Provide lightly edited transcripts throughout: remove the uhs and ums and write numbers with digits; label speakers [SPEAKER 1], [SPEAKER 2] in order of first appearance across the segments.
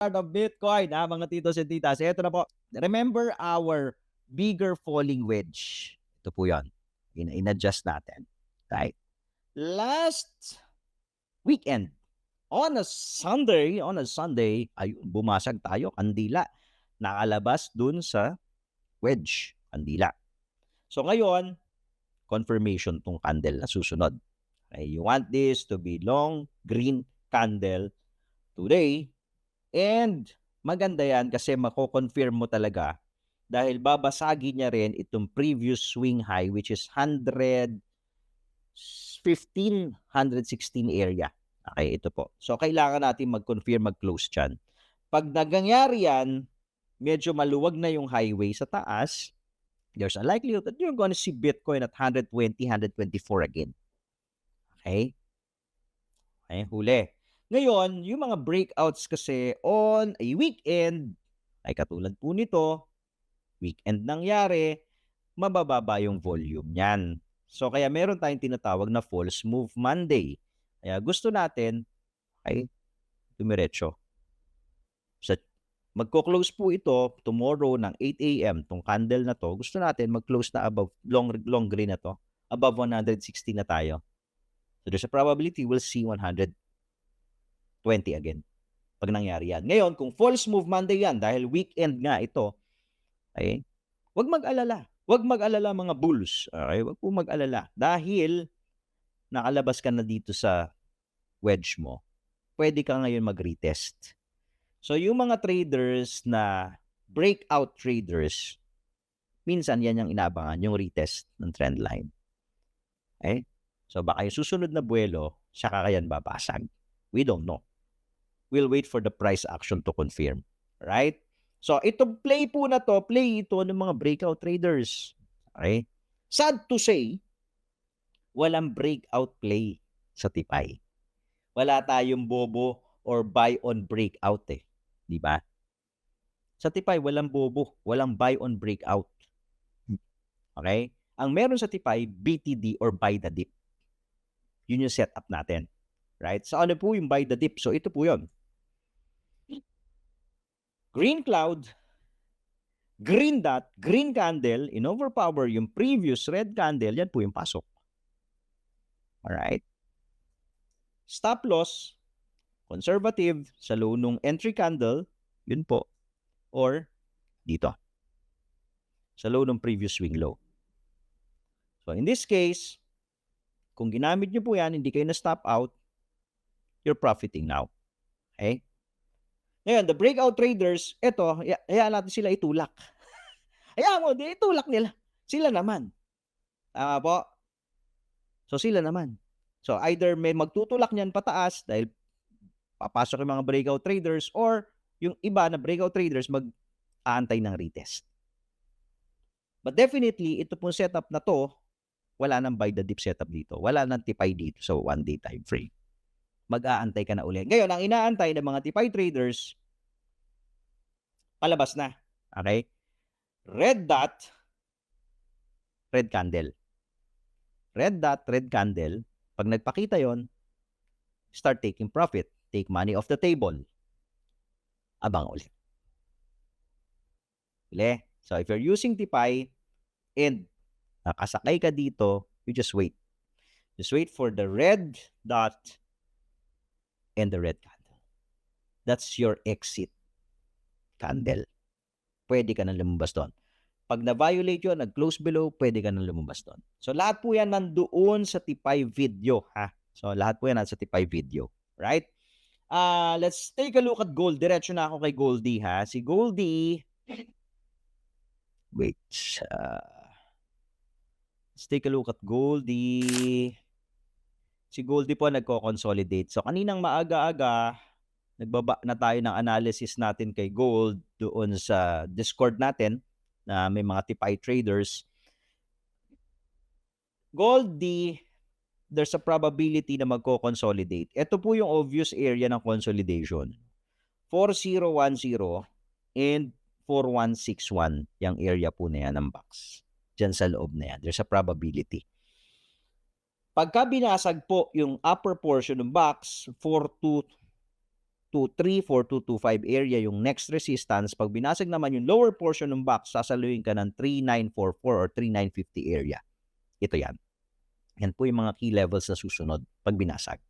[SPEAKER 1] of Bitcoin, mga titos and titas. Ito na po. Remember our bigger falling wedge. Ito po yan. In-adjust natin. Right? Last weekend, on a Sunday, ayun, bumasag tayo, kandila. Nakalabas dun sa wedge, kandila. So ngayon, confirmation tong candle na susunod. Okay, you want this to be long green candle today. And maganda yan kasi mako-confirm mo talaga dahil babasagin niya rin itong previous swing high which is 116 area. Okay, ito po. So, kailangan natin mag-confirm, mag-close dyan. Pag nangyari yan, medyo maluwag na yung highway sa taas, there's a likelihood that you're going to see Bitcoin at 120, 124 again. Okay? Okay, huli. Ngayon, yung mga breakouts kasi on a weekend, ay katulad po nito, weekend nangyari, mabababa yung volume niyan. So, kaya meron tayong tinatawag na false move Monday. Kaya gusto natin, ay dumiretso. So, magko-close po ito tomorrow ng 8 a.m. Tong candle na to, gusto natin mag-close na above, long green na to, above 160 na tayo. So, there's a probability we'll see 120 again pag nangyari yan. Ngayon, kung false move Monday yan, dahil weekend nga ito, ay, huwag mag-alala. Huwag mag-alala mga bulls. Okay? Huwag po mag-alala. Dahil nakalabas ka na dito sa wedge mo, pwede ka ngayon mag-retest. So, yung mga traders na breakout traders, minsan yan yung inaabangan, yung retest ng trend line. Okay? So, baka yung susunod na buwelo, saka kayan babasag. We don't know. We'll wait for the price action to confirm. Right? So, itong play po na to, play ito ng mga breakout traders. Okay? Sad to say, walang breakout play sa TIPI. Wala tayong bobo or buy on breakout eh. Di ba? Sa TIPI, walang bobo, walang buy on breakout. Okay? Ang meron sa TIPI, BTD or buy the dip. Yun yung setup natin. Right? So, ano po yung buy the dip? So, ito po yun. Green cloud, green dot, green candle, in-overpower yung previous red candle, yan po yung pasok. Alright? Stop loss, conservative, sa low nung entry candle, yun po. Or, dito. Sa low nung previous swing low. So, in this case, kung ginamit nyo po yan, hindi kayo na-stop out, you're profiting now. Okay? Ngayon, the breakout traders, eto, hayaan natin sila itulak. Hayaan mo, di itulak nila. Sila naman. Tama po? So, sila naman. So, either may magtutulak niyan pataas dahil papasok yung mga breakout traders or yung iba na breakout traders mag-aantay ng retest. But definitely, ito pong setup na to, wala nang buy the dip setup dito. Wala nang TIPI dito sa 1-day time frame. Mag-aantay ka na ulit. Ngayon, ang inaantay ng mga TIPI traders, palabas na. Okay? Red dot, red candle. Red dot, red candle. Pag nagpakita yon, start taking profit. Take money off the table. Abang ulit. Uli. So, if you're using TIPI and nakasakay ka dito, you just wait. Just wait for the red dot and the red candle. That's your exit candle. Pwede ka nang lumabas doon. Pag na-violate yun, nag-close below, pwede ka nang lumabas doon. So, lahat po yan nandoon sa TIPI video, ha? So, lahat po yan nasa TIPI video. Right? Let's take a look at gold. Diretso na ako kay Goldie, ha? Si Goldie, wait. Let's take a look at Goldie. Si Goldie po nagko-consolidate. So, kaninang maaga-aga, nagbaba na tayo ng analysis natin kay Gold doon sa Discord natin na may mga TIPI traders. Goldie, there's a probability na magko-consolidate. Ito po yung obvious area ng consolidation. 4010 and 4161, yung area po na yan ng box. Diyan sa loob na yan. There's a probability. Pagka binasag po yung upper portion ng box, 234,225 area yung next resistance. Pag binasag naman yung lower portion ng box, sasaluhin ka ng 3944 or 3950 area. Ito yan. Yan po yung mga key levels na susunod pag binasag.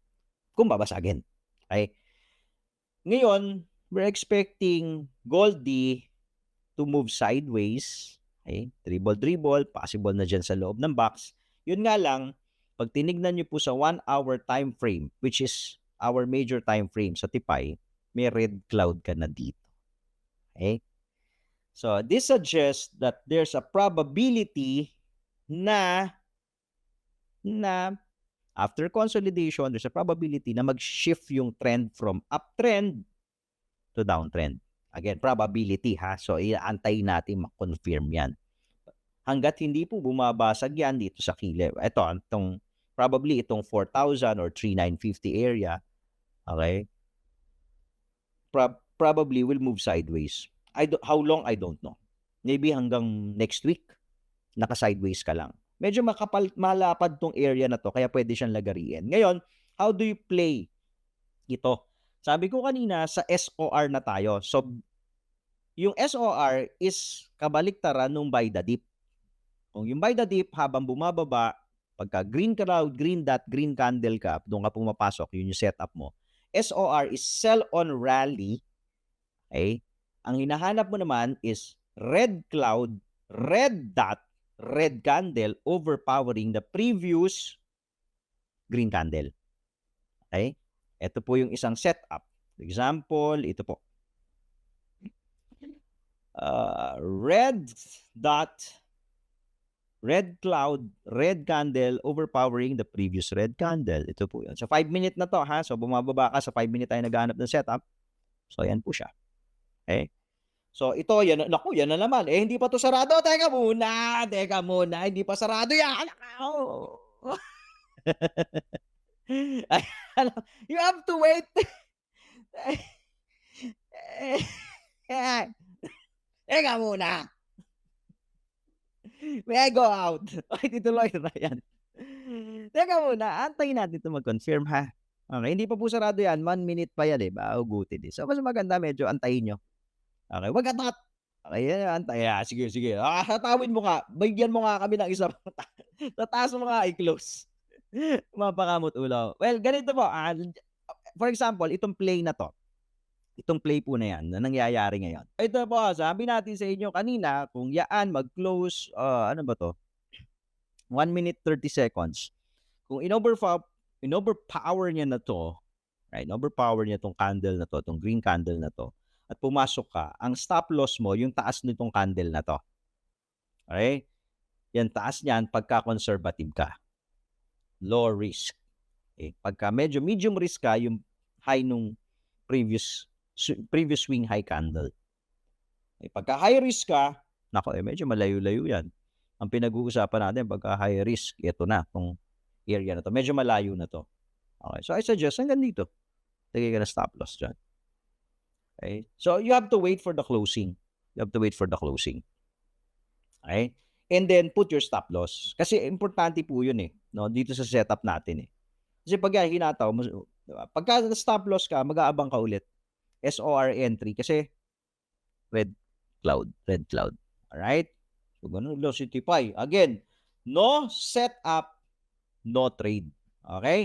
[SPEAKER 1] Kung babasagin. Okay? Ngayon, we're expecting Goldie to move sideways. Okay? Dribble, possible na dyan sa loob ng box. Yun nga lang, pag tinignan nyo po sa 1 hour time frame, which is our major time frame sa Tipay, may red cloud ka na dito. Okay? So, this suggests that there's a probability na after consolidation, there's a probability na mag-shift yung trend from uptrend to downtrend. Again, probability ha. So, iaantay natin ma-confirm yan. Hanggat hindi po bumabasag yan dito sa key level. Probably itong 4,000 or 3,950 area, okay, probably will move sideways. How long, I don't know. Maybe hanggang next week, naka-sideways ka lang. Medyo malapad tong area na to, kaya pwede siyang lagariin. Ngayon, how do you play ito? Sabi ko kanina, sa SOR na tayo. So, yung SOR is kabaliktaran nung buy the dip. Kung yung buy the dip, habang bumababa, pagka green cloud, green dot, green candle ka, doon ka pumapasok, yun yung setup mo. SOR is sell on rally. Okay? Ang hinahanap mo naman is red cloud, red dot, red candle overpowering the previous green candle. Okay? Ito po yung isang setup. For example, ito po. Red dot, red cloud, red candle overpowering the previous red candle. Ito po yun. So, 5-minute na to ha. So, bumababa ka. Sa 5-minute tayo naghahanap ng setup. So, yan po siya. Okay? So, ito, yan. Naku, yan na naman. Hindi pa to sarado. Teka muna. Hindi pa sarado yan. You have to wait. Teka muna. May I go out? Okay, tituloy na yan. Teka muna, antayin natin ito mag-confirm ha. Okay, hindi pa po sarado yan. 1 minute pa yan Ugutin So, mas maganda medyo antayin nyo. Okay, wag atat. Okay, antay. Sige. Hatawin mo ka. Bigyan mo nga kami ng isa. Tataas mo nga i-close. Mapakamot ulo. Well, ganito po. For example, itong play na to. Itong play po na yan na nangyayari ngayon. Ito po, sabi natin sa inyo kanina, kung yaan mag-close, ano ba to? 1 minute 30 seconds. Kung in-overpower niya na to, right? Overpower niya tong candle na to, tong green candle na to, at pumasok ka, ang stop loss mo, yung taas nitong candle na to. Okay? Yan, taas niyan pagka-conservative ka. Low risk. Okay? Pagka medyo medium risk ka, yung high nung previous swing high candle. Okay? Pagka high risk ka, nako, medyo malayo-layo yan. Ang pinag-uusapan natin, pagka high risk, ito na, itong area na to. Medyo malayo na to. Okay? So, I suggest, hanggang dito. Lagay ka na stop loss dyan. Okay? So, you have to wait for the closing. Okay? And then, put your stop loss. Kasi, importante po yun no? Dito sa setup natin Kasi pag hinataw, pagka stop loss ka, mag-aabang ka ulit. SOR entry. Kasi, red cloud. Alright? So, ganun, velocity pie. Again, no setup, no trade. Okay?